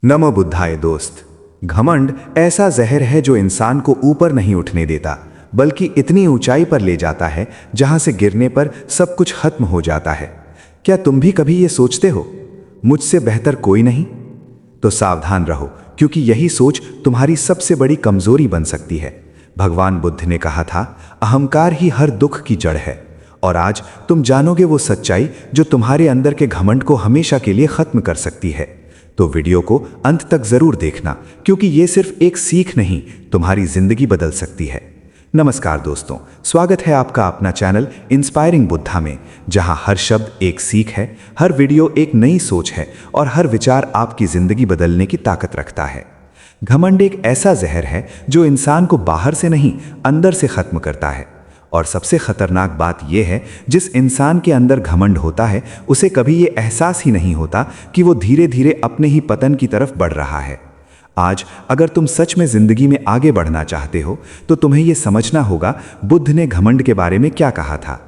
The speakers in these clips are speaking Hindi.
नमो बुद्धाय दोस्त। घमंड ऐसा जहर है जो इंसान को ऊपर नहीं उठने देता, बल्कि इतनी ऊंचाई पर ले जाता है जहां से गिरने पर सब कुछ खत्म हो जाता है। क्या तुम भी कभी ये सोचते हो, मुझसे बेहतर कोई नहीं? तो सावधान रहो, क्योंकि यही सोच तुम्हारी सबसे बड़ी कमजोरी बन सकती है। भगवान बुद्ध ने कहा था, अहंकार ही हर दुख की जड़ है। और आज तुम जानोगे वो सच्चाई जो तुम्हारे अंदर के घमंड को हमेशा के लिए खत्म कर सकती है। तो वीडियो को अंत तक जरूर देखना, क्योंकि ये सिर्फ एक सीख नहीं, तुम्हारी जिंदगी बदल सकती है। नमस्कार दोस्तों, स्वागत है आपका अपना चैनल इंस्पायरिंग बुद्धा में, जहां हर शब्द एक सीख है, हर वीडियो एक नई सोच है और हर विचार आपकी जिंदगी बदलने की ताकत रखता है। घमंड एक ऐसा जहर है जो इंसान को बाहर से नहीं, अंदर से खत्म करता है। और सबसे खतरनाक बात यह है, जिस इंसान के अंदर घमंड होता है उसे कभी ये एहसास ही नहीं होता कि वो धीरे धीरे अपने ही पतन की तरफ बढ़ रहा है। आज अगर तुम सच में जिंदगी में आगे बढ़ना चाहते हो तो तुम्हें यह समझना होगा, बुद्ध ने घमंड के बारे में क्या कहा था।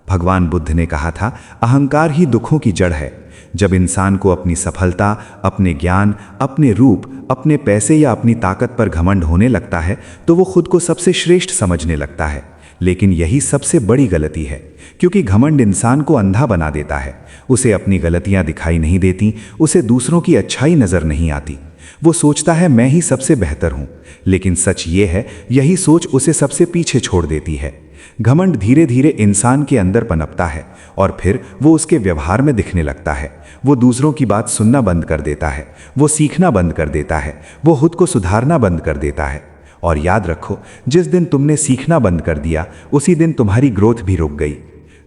भगवान बुद्ध ने कहा था, अहंकार ही दुखों की जड़ है। जब इंसान को अपनी सफलता, अपने ज्ञान, अपने रूप, अपने पैसे या अपनी ताकत पर घमंड होने लगता है तो वो खुद को सबसे श्रेष्ठ समझने लगता है। लेकिन यही सबसे बड़ी गलती है, क्योंकि घमंड इंसान को अंधा बना देता है। उसे अपनी गलतियां दिखाई नहीं देती, उसे दूसरों की अच्छाई नजर नहीं आती। वो सोचता है मैं ही सबसे बेहतर हूं, लेकिन सच ये है, यही सोच उसे सबसे पीछे छोड़ देती है। घमंड धीरे धीरे इंसान के अंदर पनपता है और फिर वो उसके व्यवहार में दिखने लगता है। वो दूसरों की बात सुनना बंद कर देता है, वो सीखना बंद कर देता है, वो खुद को सुधारना बंद कर देता है। और याद रखो, जिस दिन तुमने सीखना बंद कर दिया उसी दिन तुम्हारी ग्रोथ भी रुक गई।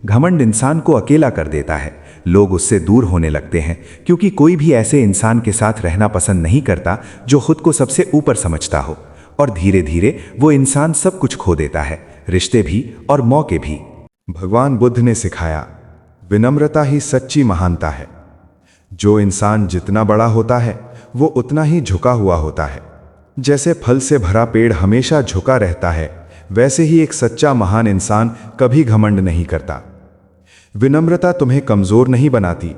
घमंड इंसान को अकेला कर देता है, लोग उससे दूर होने लगते हैं, क्योंकि कोई भी ऐसे इंसान के साथ रहना पसंद नहीं करता जो खुद को सबसे ऊपर समझता हो। और धीरे धीरे वो इंसान सब कुछ खो देता है, रिश्ते भी और मौके भी। भगवान बुद्ध ने सिखाया, विनम्रता ही सच्ची महानता है। जो इंसान जितना बड़ा होता है वो उतना ही झुका हुआ होता है। जैसे फल से भरा पेड़ हमेशा झुका रहता है, वैसे ही एक सच्चा महान इंसान कभी घमंड नहीं करता। विनम्रता तुम्हें कमजोर नहीं बनाती,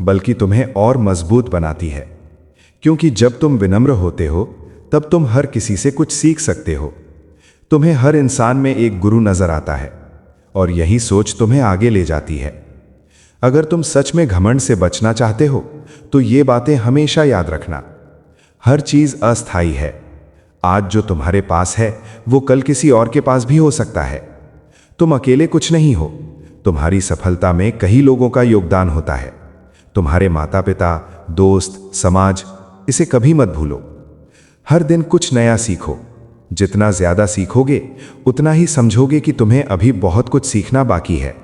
बल्कि तुम्हें और मजबूत बनाती है। क्योंकि जब तुम विनम्र होते हो तब तुम हर किसी से कुछ सीख सकते हो। तुम्हें हर इंसान में एक गुरु नजर आता है और यही सोच तुम्हें आगे ले जाती है। अगर तुम सच में घमंड से बचना चाहते हो तो ये बातें हमेशा याद रखना। हर चीज अस्थायी है। आज जो तुम्हारे पास है वो कल किसी और के पास भी हो सकता है। तुम अकेले कुछ नहीं हो, तुम्हारी सफलता में कई लोगों का योगदान होता है। तुम्हारे माता पिता, दोस्त, समाज, इसे कभी मत भूलो। हर दिन कुछ नया सीखो। जितना ज्यादा सीखोगे उतना ही समझोगे कि तुम्हें अभी बहुत कुछ सीखना बाकी है।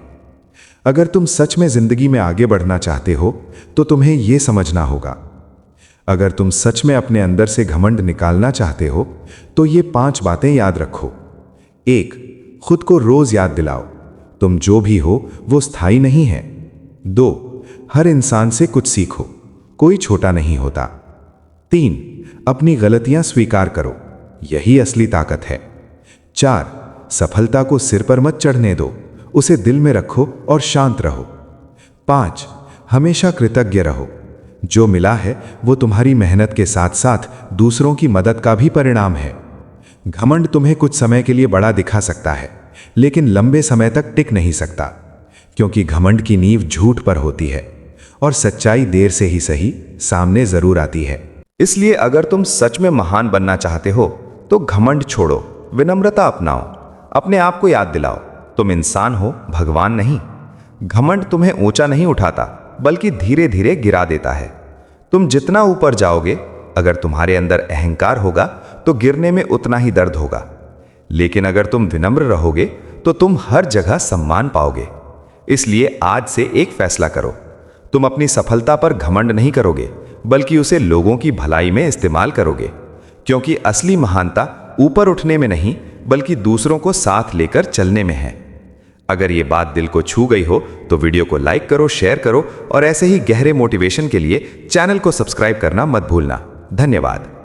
अगर तुम सच में जिंदगी में आगे बढ़ना चाहते हो तो तुम्हें यह समझना होगा, अगर तुम सच में अपने अंदर से घमंड निकालना चाहते हो तो ये 5 बातें याद रखो। 1. खुद को रोज याद दिलाओ, तुम जो भी हो वो स्थायी नहीं है। 2. हर इंसान से कुछ सीखो, कोई छोटा नहीं होता। 3. अपनी गलतियां स्वीकार करो, यही असली ताकत है। 4. सफलता को सिर पर मत चढ़ने दो, उसे दिल में रखो और शांत रहो। 5. हमेशा कृतज्ञ रहो, जो मिला है वो तुम्हारी मेहनत के साथ साथ दूसरों की मदद का भी परिणाम है। घमंड तुम्हें कुछ समय के लिए बड़ा दिखा सकता है, लेकिन लंबे समय तक टिक नहीं सकता, क्योंकि घमंड की नींव झूठ पर होती है और सच्चाई देर से ही सही सामने जरूर आती है। इसलिए अगर तुम सच में महान बनना चाहते हो तो घमंड छोड़ो, विनम्रता अपनाओ, अपने आप को याद दिलाओ तुम इंसान हो, भगवान नहीं। घमंड तुम्हें ऊंचा नहीं उठाता, बल्कि धीरे धीरे गिरा देता है। तुम जितना ऊपर जाओगे, अगर तुम्हारे अंदर अहंकार होगा तो गिरने में उतना ही दर्द होगा। लेकिन अगर तुम विनम्र रहोगे तो तुम हर जगह सम्मान पाओगे। इसलिए आज से एक फैसला करो, तुम अपनी सफलता पर घमंड नहीं करोगे, बल्कि उसे लोगों की भलाई में इस्तेमाल करोगे। क्योंकि असली महानता ऊपर उठने में नहीं, बल्कि दूसरों को साथ लेकर चलने में है। अगर ये बात दिल को छू गई हो तो वीडियो को लाइक करो, शेयर करो और ऐसे ही गहरे मोटिवेशन के लिए चैनल को सब्सक्राइब करना मत भूलना। धन्यवाद।